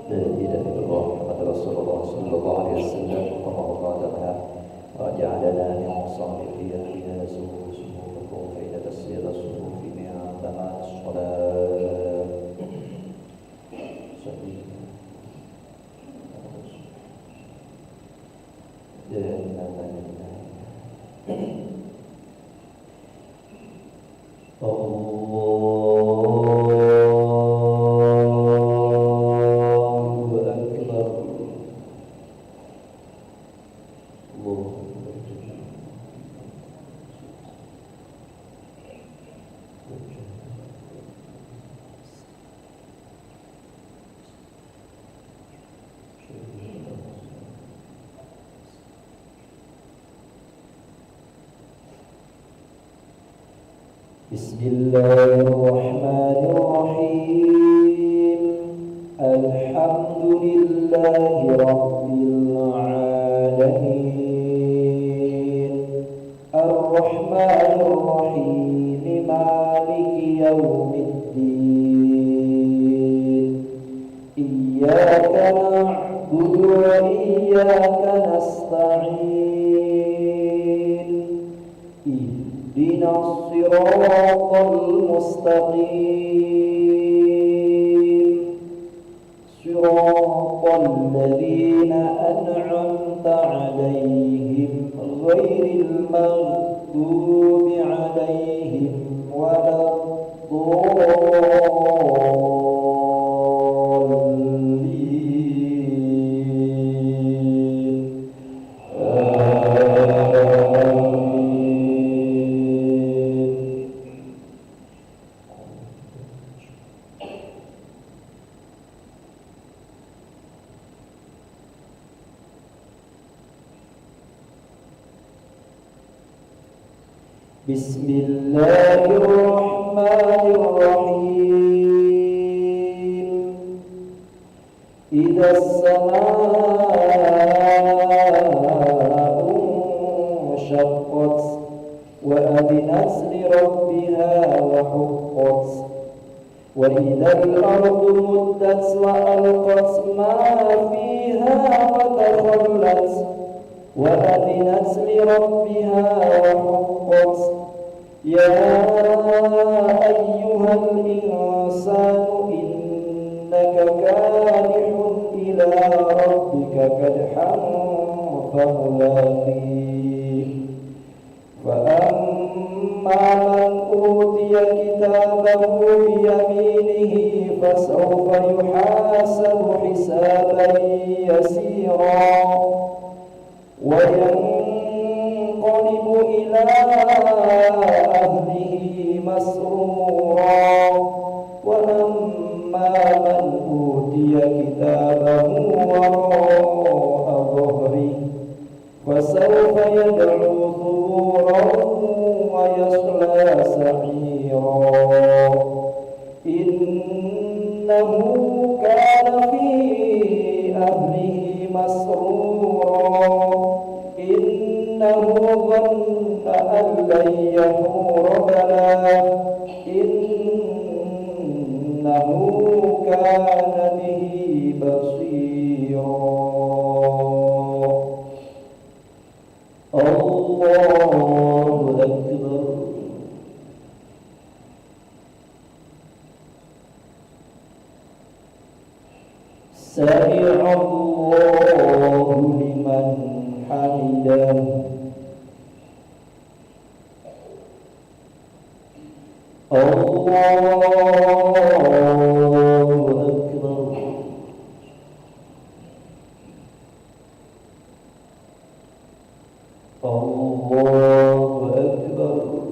لا إله إلا الله محمد رسول الله صلى الله عليه وسلم اللهم قادمنا وجعلنا من صالحين فيها صفوفكم فإن تسير الصفوف من تمام الصلاة بسم الله الرحمن الرحيم الحمد لله رب العالمين الرحمن الرحيم مالك يوم الدين إياك نعبد وإياك نستعين اهدنا الصراط المستقيم صراط الذين أنعمت عليهم غير المغضوب عليهم ولا بسم الله الرحمن الرحيم إذا السماء انشقت وأذنت لربها وحقت وإذا الأرض مدت وألقت ما فيها وتخلت وأذنت لربها وحقت يا أيها الإنسان إنك كادح إلى ربك كدحا فملاقيه فأما من أوتي كتابه بيمينه فسوف يحاسب حسابا يسيرا وينقلب إلى أهله مسرورا وأما من أوتي كتابه وراء ظهره فسوف يدعو ثبورا ويصلى سعيرا إنه كان في أهله مسرورا إنه ظن أن لن يحور بلى إنه كان به بصيرا الله أكبر سمع الله لمن حمده الله أكبر الله أكبر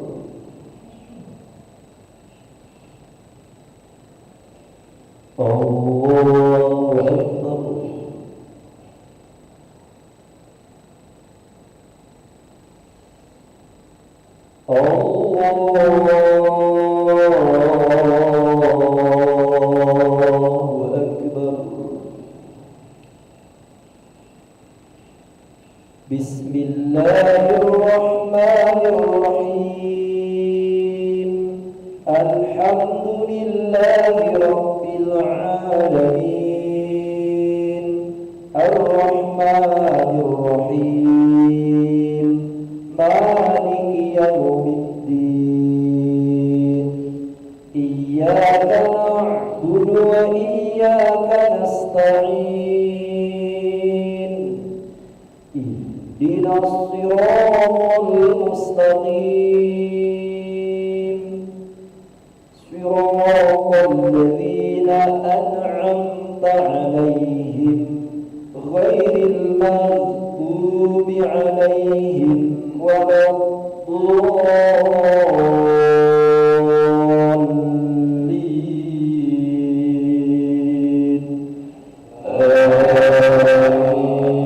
الله أكبر بسم الله الرحمن الرحيم الحمد لله رب العالمين الرحيم مالك يوم الدين إياك نعبد وإياك نستعين اهدنا الصراط المستقيم صراط الذين أنعمت عليهم غير المغضوب عليهم ولا الضالين آمين.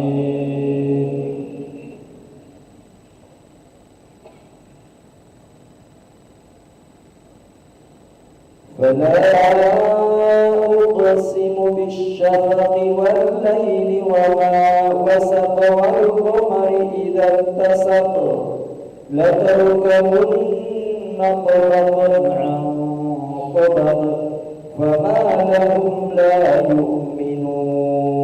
فلا أقسم بالشفق والليل وما وسق والقمر إذا اتسق لتركبن طبقا عن طبق فما لهم لا يؤمنون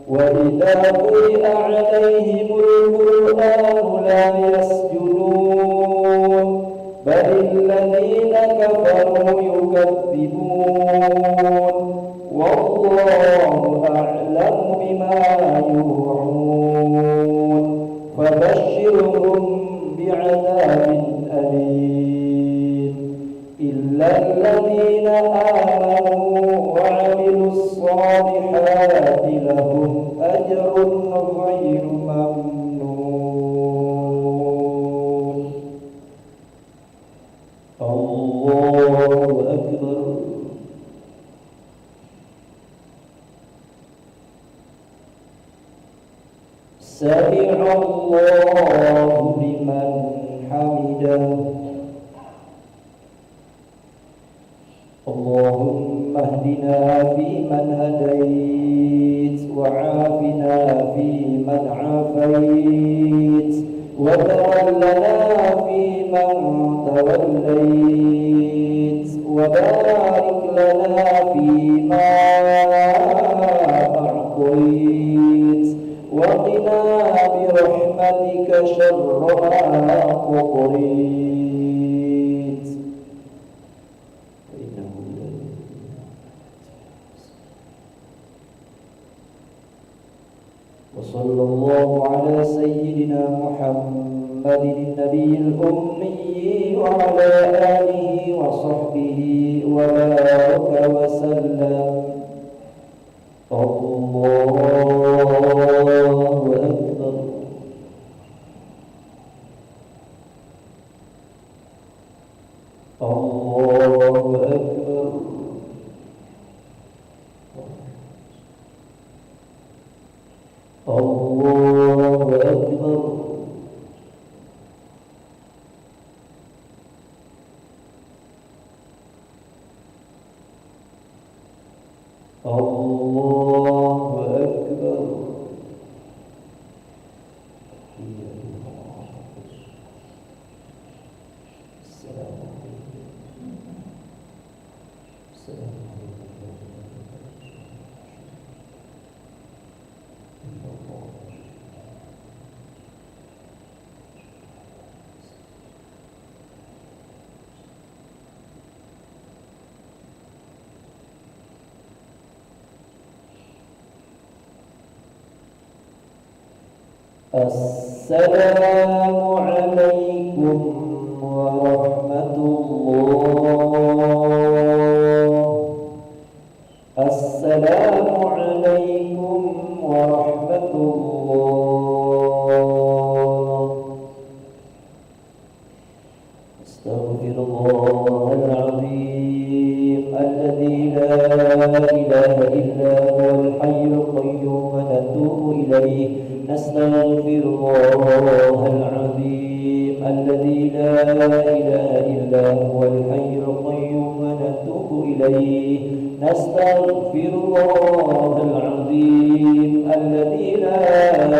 وإذا قرئ عليهم القرآن لا يسجدون بل الذين كفروا يكذبون والله أعلم بما يوعون فبشرهم بعذاب أليم إلا الذين آمنوا وعملوا الصالحات لهم أجر غير ممنون. الله أكبر. سمع الله لمن حمده. اللهم اهدنا فيمن هديت وعافنا فيمن عافيت وتولنا فيمن توليت وبارك لنا فيما أعطيت وقنا برحمتك شر ما قضيت وصلى الله على سيدنا محمد النبي الأمي وعلى آله وصحبه وبارك وسلم. الله أكبر. الله أكبر. الله أكبر. الله أكبر. السلام عليكم ورحمة الله. السلام عليكم ورحمة الله. استغفر الله العظيم الذي لا إله إلا هو الحي القيوم ونتوب إليه. نستغفر الله العظيم الذي لا إله إلا هو الحي القيوم ونتوب إليه. نستغفر الله العظيم الذي لا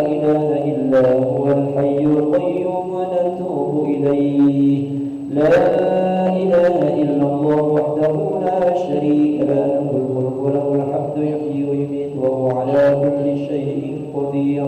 إله إلا هو الحي القيوم ونتوب إليه. لا إله إلا الله وحده لا شريك له الملك وله الحمد يحيي ويميت وهو على كل شيء قدير.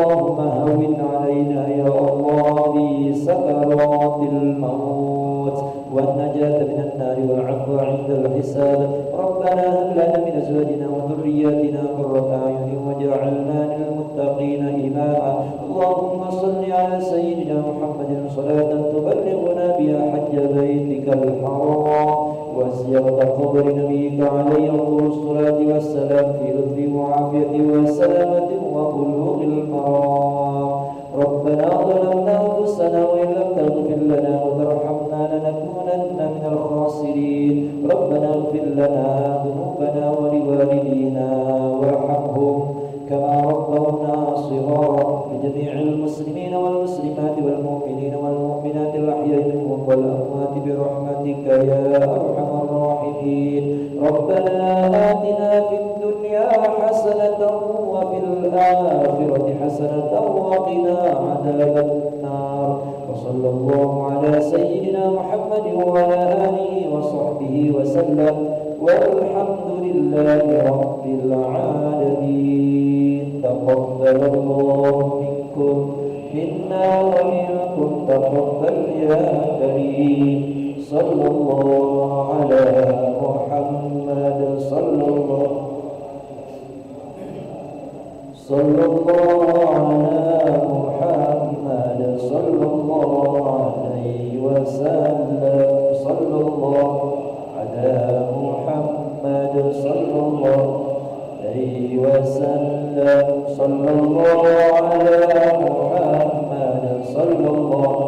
اللهم هون علينا يا الله في سكرات الموت والنجاة من النار والعفو عند الحساب. ربنا هب لنا من أزواجنا وذرياتنا قرة أعين واجعلنا للمتقين إماما. اللهم صل على سيدنا محمد صلاة تبلغنا بها حج بيتك الحرام وزيارة قبر نبيك عليه أفضل الصلاة والسلام في لطف وعافية وسلامة وبلوغ المرام. ربنا ظلمنا أنفسنا وإن لم تغفر لنا وترحمنا لنكونن من الخاسرين. ربنا اغفر لنا ذنوبنا ولوالدينا وارحمهم كما ربونا صغارا. لجميع المسلمين والمسلمات والمؤمنين والمؤمنات الأحياء منهم والأموات برحمتك يا أرحم الراحمين. ربنا آتنا في الدنيا حسنة وفي الآخرة حسنة وقنا عذاب النار. وصلى الله على سيدنا محمد وعلى آله وصحبه وسلم والحمد لله رب العالمين. تقبل الله منكم منا ومنكم تقبل يا كريم. صلى الله على محمد صلى الله على محمد صلى الله عليه وسلم. صلى الله على محمد صلى الله عليه وسلم. صلى الله على محمد صلى الله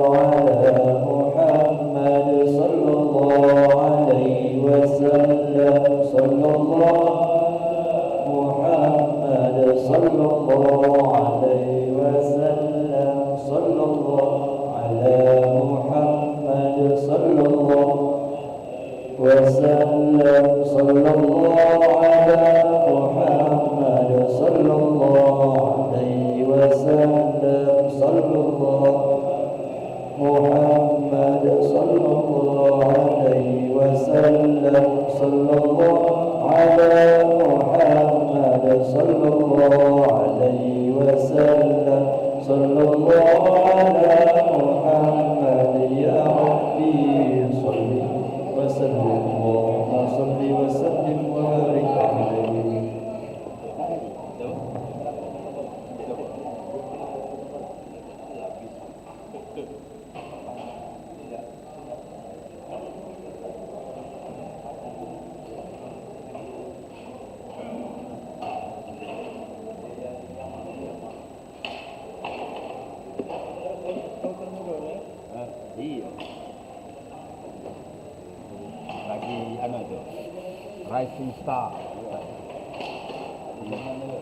على محمد صلى الله عليه وسلم. صلى الله محمد صلى الله عليه وسلم. صلى الله على محمد صلى الله وسلم. صلى الله على محمد صلى الله عليه وسلم. صلى الله محمد صلى الله عليه وسلم. صلى الله على محمد صلى الله عليه وسلم. صلى الله على محمد يا ربي صل وسلم. اللهم صل وسلم وبارك عليه. Iya. Lagi tu? Rising Star. Iya.